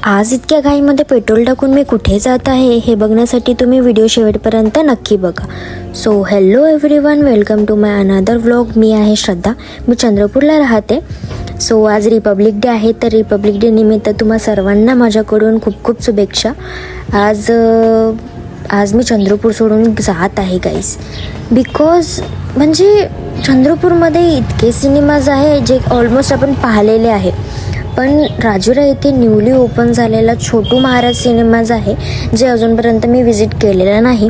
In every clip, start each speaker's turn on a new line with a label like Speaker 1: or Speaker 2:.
Speaker 1: आज इतक्या घाईमध्ये पेट्रोल टाकून मी कुठे जात आहे हे बघण्यासाठी तुम्ही व्हिडिओ शेवटपर्यंत नक्की बघा. So hello everyone, welcome to my another vlog. मी आहे श्रद्धा, मी चंद्रपूरला राहते. सो आज रिपब्लिक डे आहे, तर रिपब्लिक डे निमित्त तुम्हा सर्वांना माझ्याकडून खूप खूप शुभेच्छा. आज मी चंद्रपूर सोडून जात आहे गाईस, बिकॉज म्हणजे चंद्रपूरमध्ये इतके सिनेमाज आहे जे ऑलमोस्ट आपण पाहिलेले आहे. पण राजुरा येथे न्यूली ओपन झालेला छोटू महाराज सिनेमाज आहे जे अजूनपर्यंत मी विजिट केलेला नाही.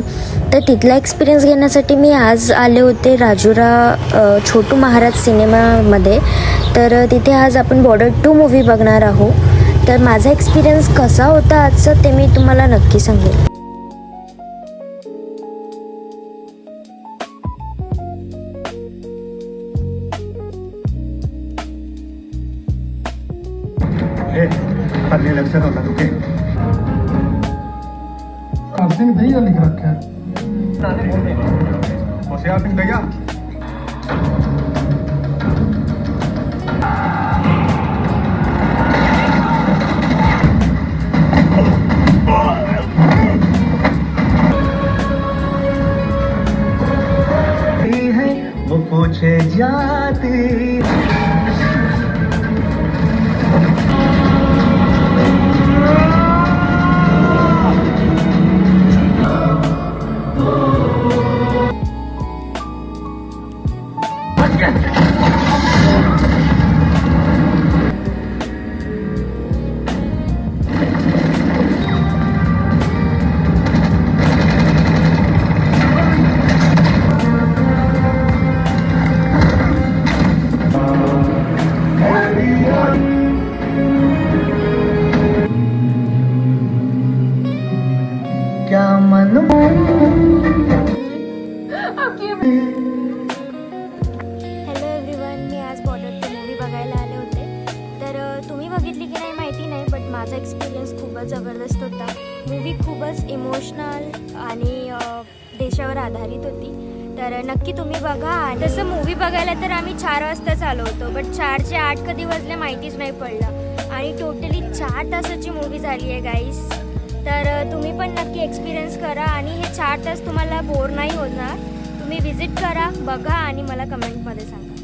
Speaker 1: तर तिथला एक्सपिरियन्स घेण्यासाठी मी आज आले होते राजुरा छोटू महाराज सिनेमामध्ये. तर तिथे आज आपण बॉर्डर 2 मूव्ही बघणार आहोत. तर माझा एक्सपिरियन्स कसा होता आजचा ते मी तुम्हाला नक्की सांगेन.
Speaker 2: पढ़ने लक्षण होता तुके
Speaker 3: सिंह दहिया लिख रखा है.
Speaker 2: होशियार सिंह भैया वो पूछे जाती क्या मन
Speaker 1: हॅलो एव्हरीवन, मी आज बॉर्डर 2 मूव्ही बघायला आले होते. तर तुम्ही बघितली की नाही माहिती नाही, बट माझा एक्सपिरियन्स खूपच जबरदस्त होता. मूव्ही खूपच इमोशनल आणि देशावर आधारित होती. तर नक्की तुम्ही बघा. आणि तसं मूव्ही बघायला तर आम्ही 4 वाजताच आलो होतो, बट 4चे 8 कधी वाजले माहितीच नाही पडलं. आणि टोटली 4 तासाची मूव्ही झाली आहे गाईस. तर तुम्ही पण नक्की एक्सपिरियन्स करा आणि हे 4 तास तुम्हाला बोर नाही होणार. तुम्ही विजिट करा, बघा आणि मला कमेंटमध्ये सांगा.